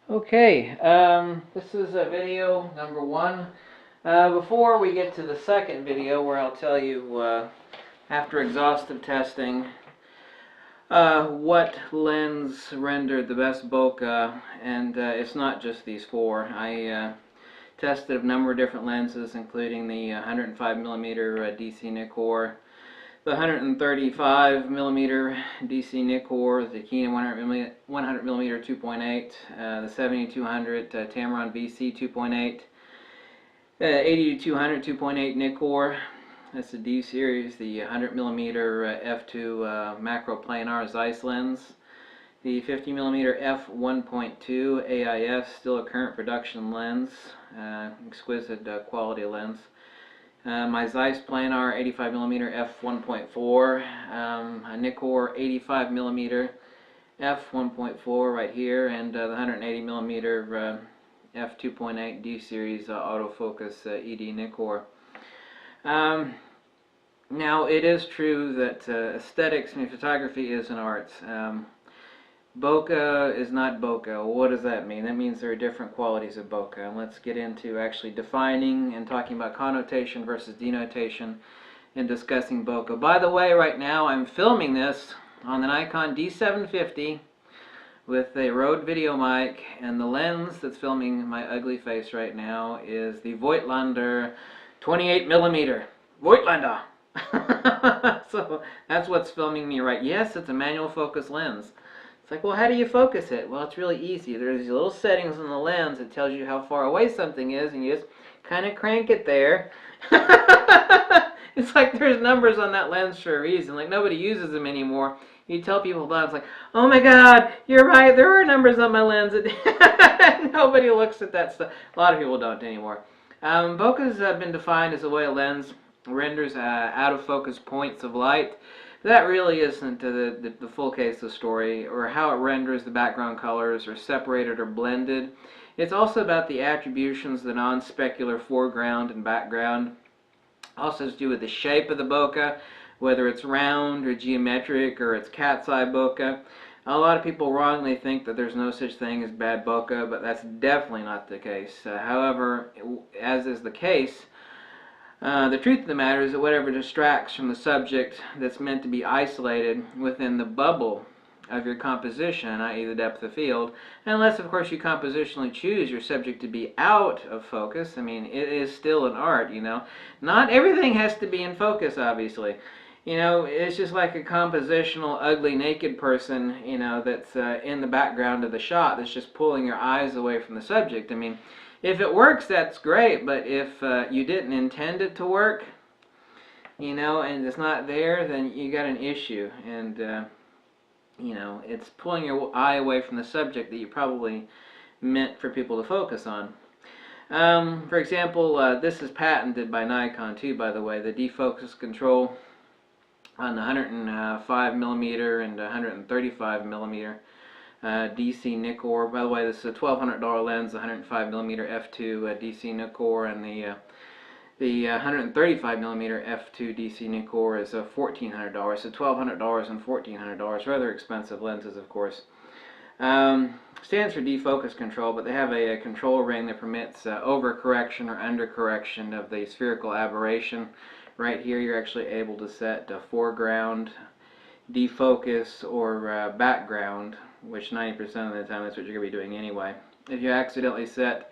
Okay, this is video number 1. Before we get to the second video where I'll tell you, after exhaustive testing, what lens rendered the best bokeh, and it's not just these 4. I tested a number of different lenses, including the 105mm DC Nikkor, the 135mm DC Nikkor, the Keenan 100mm 2.8, the 7200 Tamron VC 2.8, 80-200 2.8 Nikkor. That's the D series, the 100mm f2 macro planar Zeiss lens, the 50mm f1.2 AIS, still a current production lens, exquisite quality lens. My Zeiss planar 85mm f1.4, a Nikkor 85mm f1.4 right here, and the 180mm f2.8 D series autofocus ED Nikkor. Now, it is true that aesthetics, photography is an art. Bokeh is not bokeh. What does that mean? That means there are different qualities of bokeh. And let's get into actually defining and talking about connotation versus denotation and discussing bokeh. By the way, right now I'm filming this on the Nikon D750 with a Rode video mic, and the lens that's filming my ugly face right now is the Voigtlander 28mm. Voigtlander! So that's what's filming me right. Yes, it's a manual focus lens. It's like, well, how do you focus it? Well, it's really easy. There's these little settings on the lens that tells you how far away something is, and you just kind of crank it there. It's like there's numbers on that lens for a reason. Like, nobody uses them anymore. You tell people about it, it's like, oh my God, you're right, there are numbers on my lens. Nobody looks at that stuff. A lot of people don't anymore. Bokeh's been defined as a way a lens renders out of focus points of light. That really isn't the full case of the story, or how it renders the background colors, or separated or blended. It's also about the attributions of the non-specular foreground and background. Also has to do with the shape of the bokeh, whether it's round or geometric, or it's cat's eye bokeh. A lot of people wrongly think that there's no such thing as bad bokeh, but that's definitely not the case. However, as is the case, the truth of the matter is that whatever distracts from the subject that's meant to be isolated within the bubble of your composition, i.e. the depth of field, unless of course you compositionally choose your subject to be out of focus. It is still an art, Not everything has to be in focus, obviously. It's just like a compositional, ugly, naked person, that's in the background of the shot that's just pulling your eyes away from the subject. If it works, that's great, but if you didn't intend it to work, and it's not there, then you got an issue. And, it's pulling your eye away from the subject that you probably meant for people to focus on. For example, this is patented by Nikon too, by the way, the defocus control on the 105mm and 135mm. DC Nikkor. By the way, this is a $1,200 lens, 105mm f2 DC Nikkor, and the 135mm f2 DC Nikkor is $1,400. So $1,200 and $1,400, rather expensive lenses, of course. Stands for defocus control, but they have a control ring that permits overcorrection or undercorrection of the spherical aberration. Right here, you're actually able to set foreground, defocus, or background, which 90% of the time that's what you're going to be doing anyway. If you accidentally set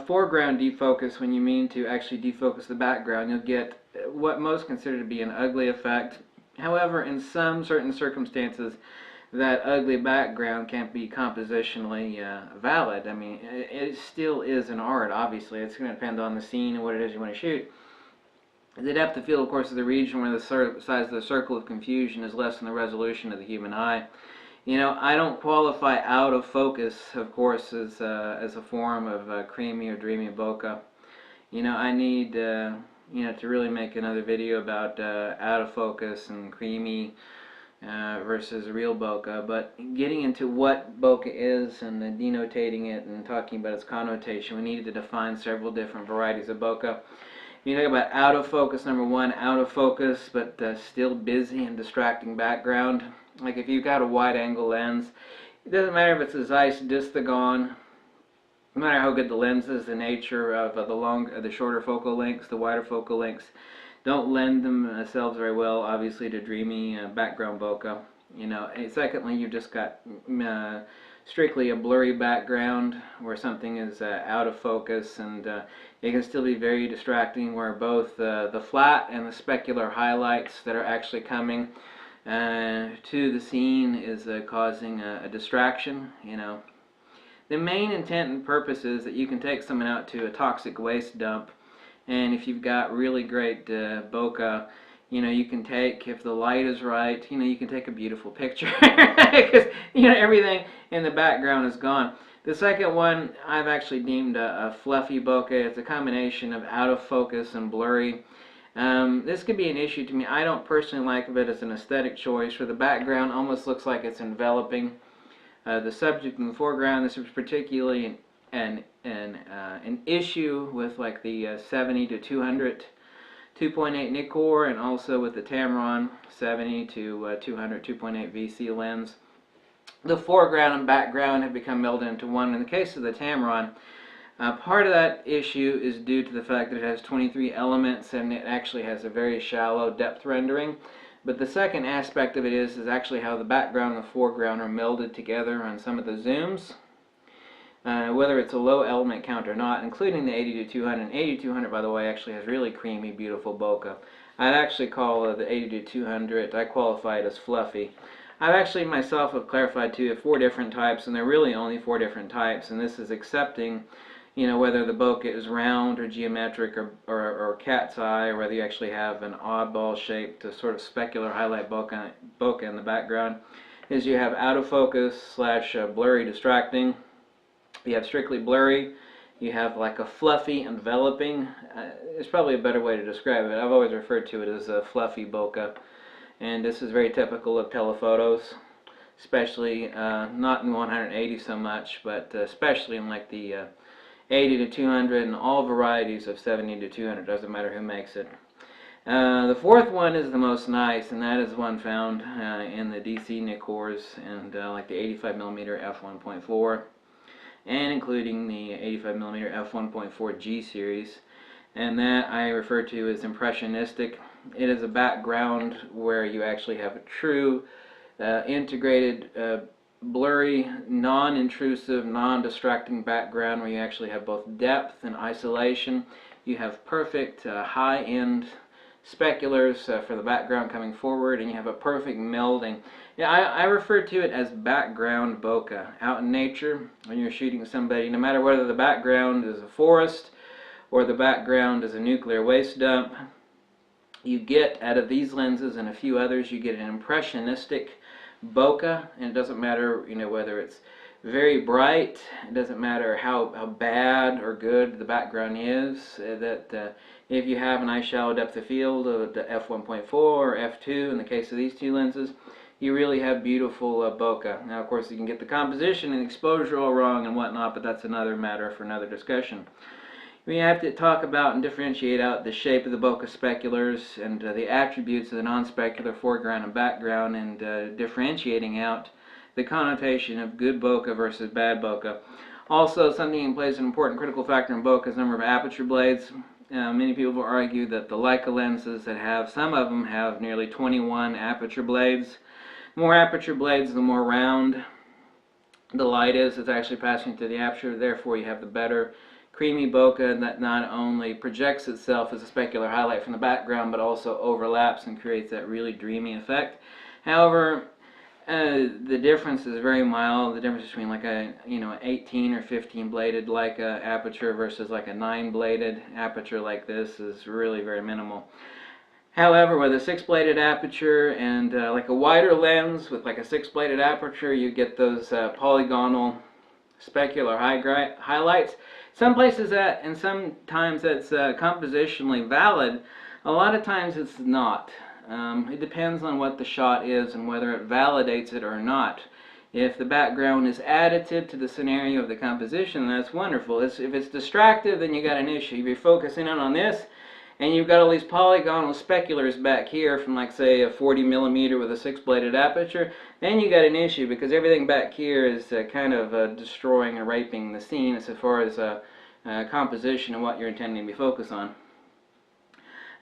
foreground defocus when you mean to actually defocus the background, you'll get what most consider to be an ugly effect. However, in some certain circumstances, that ugly background can't be compositionally valid. It still is an art, obviously. It's going to depend on the scene and what it is you want to shoot. The depth of field, of course, is the region where the size of the circle of confusion is less than the resolution of the human eye. I don't qualify out of focus, of course, as a form of creamy or dreamy bokeh. I need, to really make another video about out of focus and creamy versus real bokeh. But getting into what bokeh is and denotating it and talking about its connotation, we needed to define several different varieties of bokeh. You talk about out of focus, number one, out of focus, but still busy and distracting background. Like if you've got a wide angle lens, It doesn't matter if it's a Zeiss Distagon, no matter how good the lens is, the nature of the shorter focal lengths, the wider focal lengths don't lend themselves very well, obviously, to dreamy background bokeh. You know, and secondly, you've just got strictly a blurry background where something is out of focus, and it can still be very distracting, where both the flat and the specular highlights that are actually coming to the scene is causing a distraction. You know, the main intent and purpose is that you can take someone out to a toxic waste dump, and if you've got really great bokeh, you know, you can take, if the light is right, you know, you can take a beautiful picture because, you know, everything in the background is gone. The second one I've actually deemed a fluffy bokeh. It's a combination of out of focus and blurry. This could be an issue to me. I don't personally like it as an aesthetic choice, where the background almost looks like it's enveloping the subject in the foreground. This is particularly an issue with like the 70 to 200 2.8 Nikkor, and also with the Tamron 70 to 200 2.8 VC lens. The foreground and background have become melded into one. In the case of the Tamron, part of that issue is due to the fact that it has 23 elements and it actually has a very shallow depth rendering. But the second aspect of it is actually how the background and the foreground are melded together on some of the zooms. Whether it's a low element count or not, including the 80 to 200. And 80 to 200, by the way, actually has really creamy, beautiful bokeh. I'd actually call the 80 to 200, I qualify it as fluffy. I've actually myself have clarified too 4 different types, and they're really only 4 different types, and this is accepting, you know, whether the bokeh is round or geometric or cat's eye, or whether you actually have an oddball shaped sort of specular highlight bokeh in the background. Is you have out of focus slash blurry distracting. You have strictly blurry. You have like a fluffy enveloping. It's probably a better way to describe it. I've always referred to it as a fluffy bokeh, and this is very typical of telephotos, especially not in 180 so much, but especially in like the 80 to 200 and all varieties of 70 to 200. Doesn't matter who makes it. The fourth one is the most nice, and that is one found in the DC Nikkors and like the 85mm f1.4. and including the 85mm f1.4 G series, and that I refer to as impressionistic. It is a background where you actually have a true integrated blurry, non-intrusive, non-distracting background where you actually have both depth and isolation. You have perfect high-end speculars for the background coming forward, and you have a perfect melding. Yeah, I refer to it as background bokeh. Out in nature, when you're shooting somebody, no matter whether the background is a forest or the background is a nuclear waste dump, you get, out of these lenses and a few others, you get an impressionistic bokeh. And it doesn't matter, you know, whether it's very bright, it doesn't matter how bad or good the background is, if you have a nice shallow depth of field of the f1.4 or f2 in the case of these two lenses, you really have beautiful bokeh. Now, of course, you can get the composition and exposure all wrong and whatnot, but that's another matter for another discussion. We have to talk about and differentiate out the shape of the bokeh speculars and the attributes of the non-specular foreground and background, and differentiating out the connotation of good bokeh versus bad bokeh. Also, something that plays an important critical factor in bokeh is the number of aperture blades. Many people will argue that the Leica lenses that have, some of them have nearly 21 aperture blades. More aperture blades, the more round the light is that's actually passing through the aperture. Therefore, you have the better creamy bokeh that not only projects itself as a specular highlight from the background, but also overlaps and creates that really dreamy effect. However, the difference is very mild. The difference between like a 18 or 15 bladed Leica aperture versus like a 9 bladed aperture like this is really very minimal. However, with a 6-bladed aperture and like a wider lens with like a 6-bladed aperture, you get those polygonal specular highlights. Some places that, and sometimes that's compositionally valid. A lot of times it's not. It depends on what the shot is and whether it validates it or not. If the background is additive to the scenario of the composition, that's wonderful. If it's distractive, then you got an issue. If you're focusing in on this, and you've got all these polygonal speculars back here from, like, say, a 40mm with a 6-bladed aperture, then you got an issue, because everything back here is kind of destroying or raping the scene as far as composition and what you're intending to be focused on.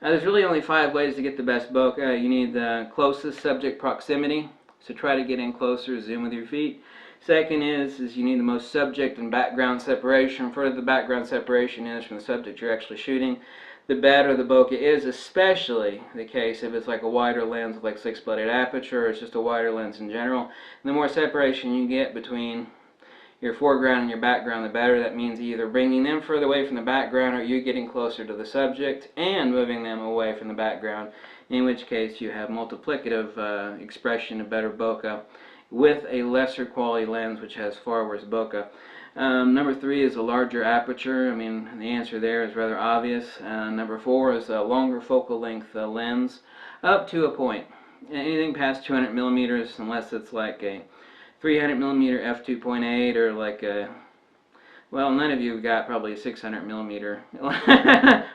There's really only 5 ways to get the best bokeh. You need the closest subject proximity, so try to get in closer, zoom with your feet. Second is you need the most subject and background separation. The further the background separation is from the subject you're actually shooting, the better the bokeh is, especially the case if it's like a wider lens with like 6-bladed aperture, or it's just a wider lens in general. And the more separation you get between your foreground and your background, the better. That means either bringing them further away from the background, or you getting closer to the subject and moving them away from the background, in which case you have multiplicative expression of better bokeh with a lesser quality lens which has far worse bokeh. Number 3 is a larger aperture. I mean, the answer there is rather obvious. Number 4 is a longer focal length lens up to a point. Anything past 200mm, unless it's like a 300mm f2.8 or like a, well, none of you have got probably a 600mm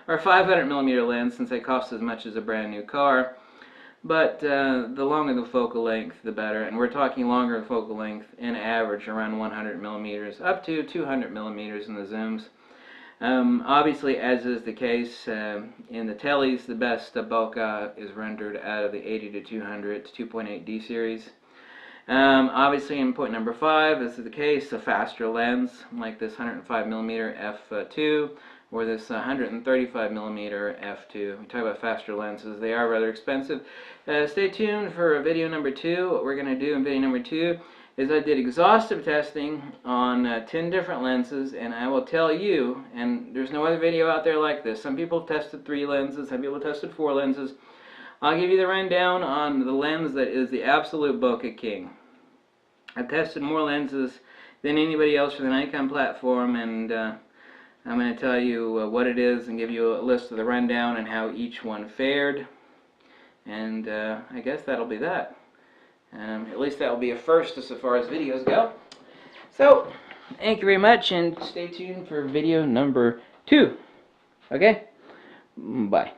or 500mm lens, since they cost as much as a brand new car. But the longer the focal length, the better. And we're talking longer focal length in average around 100mm up to 200mm in the zooms. Obviously, as is the case in the tellies, the best bokeh is rendered out of the 80 to 200 to 2.8D series. Obviously, in point number 5, this is the case, a faster lens like this 105mm f2 or this 135mm f2. We talk about faster lenses; they are rather expensive. Stay tuned for video number 2. What we're going to do in video number 2 is I did exhaustive testing on 10 different lenses, and I will tell you, and there's no other video out there like this. Some people tested 3 lenses, some people tested 4 lenses. I'll give you the rundown on the lens that is the absolute bokeh king. I've tested more lenses than anybody else for the Nikon platform, and I'm going to tell you what it is and give you a list of the rundown and how each one fared. And I guess that'll be that. At least that will be a first as far as videos go. So, thank you very much, and stay tuned for video number 2. Okay? Bye.